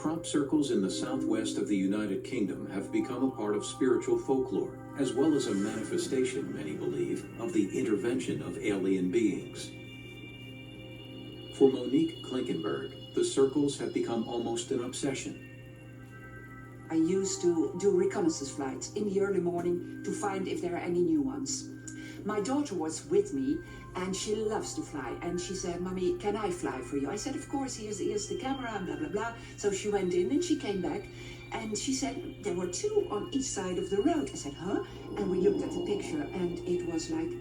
crop circles in the southwest of the United Kingdom have become a part of spiritual folklore, as well as a manifestation, many believe, of the intervention of alien beings. For Monique Klinkenberg, the circles have become almost an obsession. I used to do reconnaissance flights in the early morning to find if there are any new ones. My daughter was with me and she loves to fly, and she said, "Mommy, can I fly for you?" I said, "Of course, here's the camera," and blah, blah, blah. So she went in and she came back and she said, "There were two on each side of the road." I said, "Huh?" And we looked at the picture and it was like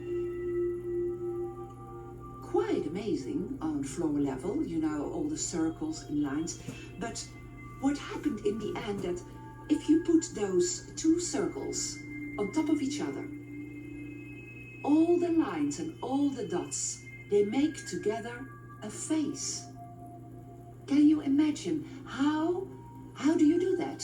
quite amazing on floor level, you know, all the circles and lines. But what happened in the end, that if you put those two circles on top of each other, all the lines and all the dots, they make together a face. Can you imagine how do you do that?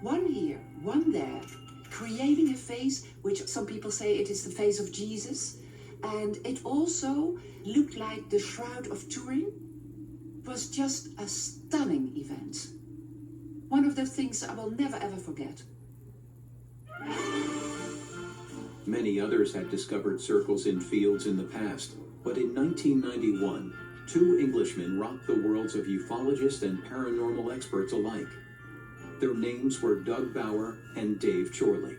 One here, one there, creating a face, which some people say it is the face of Jesus. And it also looked like the Shroud of Turin. It was just a stunning event. One of the things I will never ever forget. Many others had discovered circles in fields in the past, but in 1991, two Englishmen rocked the worlds of ufologists and paranormal experts alike. Their names were Doug Bauer and Dave Chorley.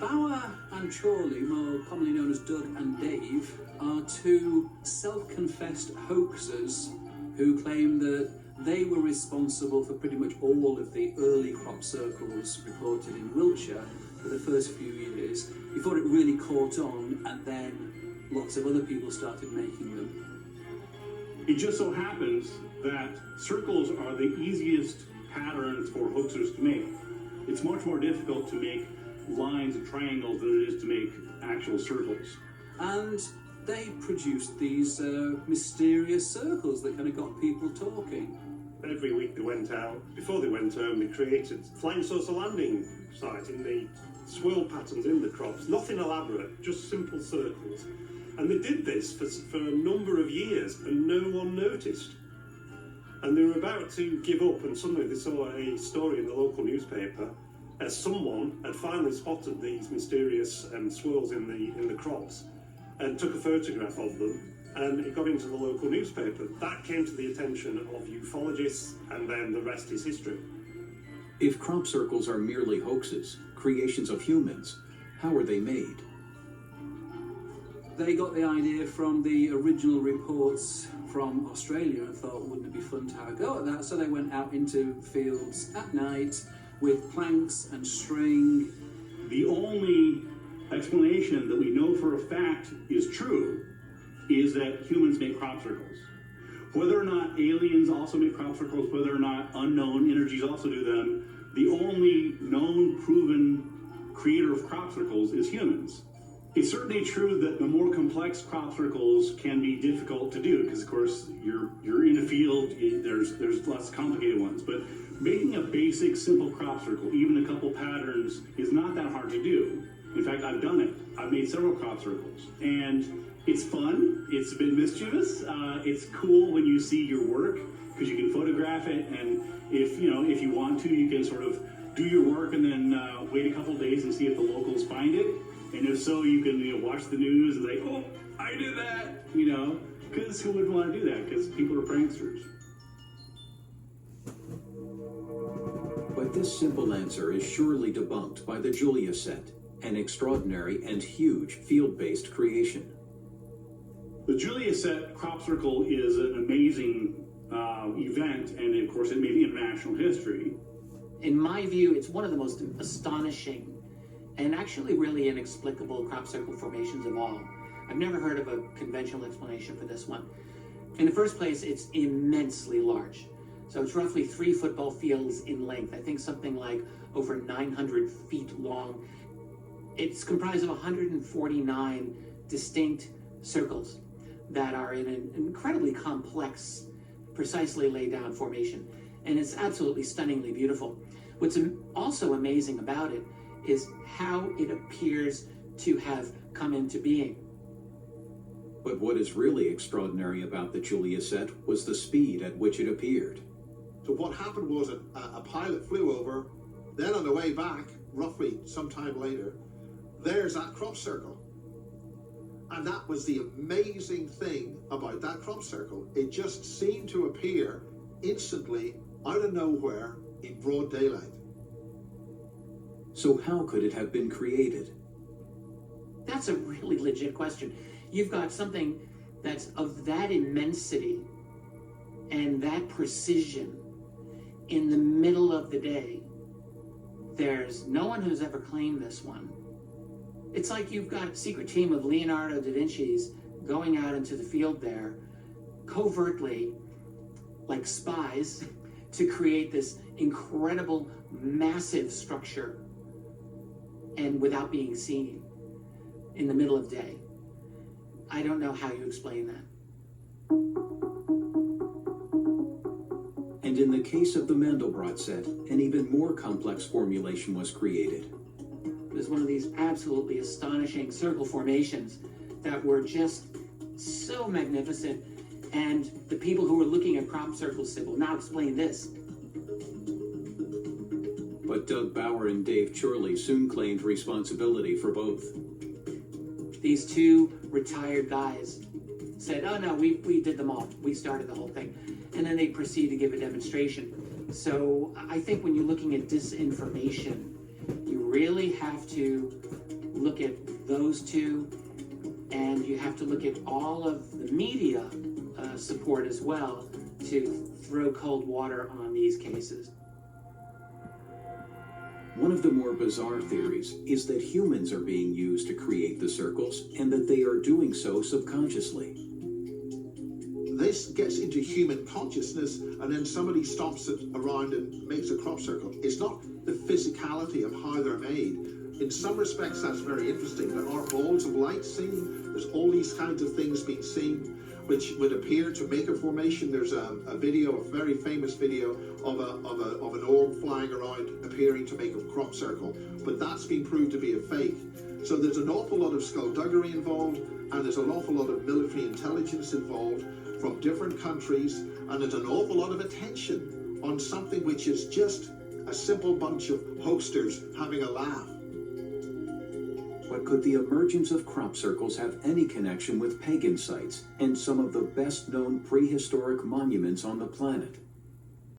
Bauer and Chorley, more commonly known as Doug and Dave, are two self-confessed hoaxers who claim that they were responsible for pretty much all of the early crop circles reported in Wiltshire for the first few years, before it really caught on, and then lots of other people started making them. It just so happens that circles are the easiest patterns for hoaxers to make. It's much more difficult to make lines and triangles than it is to make actual circles. And they produced these mysterious circles that kind of got people talking. Every week they went out. Before they went home, they created flying saucer landing sites in the swirl patterns in the crops. Nothing elaborate, just simple circles. And they did this for a number of years, and no one noticed. And they were about to give up, and suddenly they saw a story in the local newspaper as someone had finally spotted these mysterious swirls in the crops and took a photograph of them, and it got into the local newspaper. That came to the attention of ufologists, and then the rest is history. If crop circles are merely hoaxes, creations of humans, how are they made? They got the idea from the original reports from Australia and thought, wouldn't it be fun to have a go at that? So they went out into fields at night with planks and string. The only explanation that we know for a fact is true is that humans make crop circles. Whether or not aliens also make crop circles, whether or not unknown energies also do them, the only known, proven creator of crop circles is humans. It's certainly true that the more complex crop circles can be difficult to do, because of course you're in a field, there's less complicated ones, but making a basic simple crop circle, even a couple patterns, is not that hard to do. In fact, I've done it. I've made several crop circles, and it's fun. It's been mischievous. It's cool when you see your work, because you can photograph it, and if you want to, you can sort of do your work and then wait a couple days and see if the locals find it. And if so, you can watch the news and say, "Oh, I did that," because who wouldn't want to do that? Because people are pranksters. But this simple answer is surely debunked by the Julia set, an extraordinary and huge field-based creation. The Julia set crop circle is an amazing event, and of course it made international history. In my view, it's one of the most astonishing and actually really inexplicable crop circle formations of all. I've never heard of a conventional explanation for this one. In the first place, it's immensely large. So it's roughly 3 football fields in length. I think something like over 900 feet long. It's comprised of 149 distinct circles that are in an incredibly complex, precisely laid down formation. And it's absolutely stunningly beautiful. What's also amazing about it is how it appears to have come into being. But what is really extraordinary about the Julia set was the speed at which it appeared. that what happened was a pilot flew over, then on the way back, roughly sometime later, there's that crop circle. And that was the amazing thing about that crop circle. It just seemed to appear instantly out of nowhere in broad daylight. So how could it have been created? That's a really legit question. You've got something that's of that immensity and that precision in the middle of the day. There's no one who's ever claimed this one. It's like you've got a secret team of Leonardo da Vinci's going out into the field there, covertly, like spies, to create this incredible, massive structure, and without being seen in the middle of day. I don't know how you explain that. And in the case of the Mandelbrot set, an even more complex formulation was created. It was one of these absolutely astonishing circle formations that were just so magnificent. And the people who were looking at crop circles said, well, now explain this. But Doug Bauer and Dave Chorley soon claimed responsibility for both. These two retired guys said, oh no, we did them all. We started the whole thing. And then they proceed to give a demonstration. So I think when you're looking at disinformation, you really have to look at those two, and you have to look at all of the media support as well to throw cold water on these cases. One of the more bizarre theories is that humans are being used to create the circles and that they are doing so subconsciously. This gets into human consciousness, and then somebody stops it around and makes a crop circle. It's not the physicality of how they're made. In some respects, that's very interesting. There are balls of light seen. There's all these kinds of things being seen, which would appear to make a formation. There's a video, a very famous video of an orb flying around, appearing to make a crop circle. But that's been proved to be a fake. So there's an awful lot of skullduggery involved, and there's an awful lot of military intelligence involved from different countries, and there's an awful lot of attention on something which is just a simple bunch of hosters having a laugh. But could the emergence of crop circles have any connection with pagan sites and some of the best-known prehistoric monuments on the planet?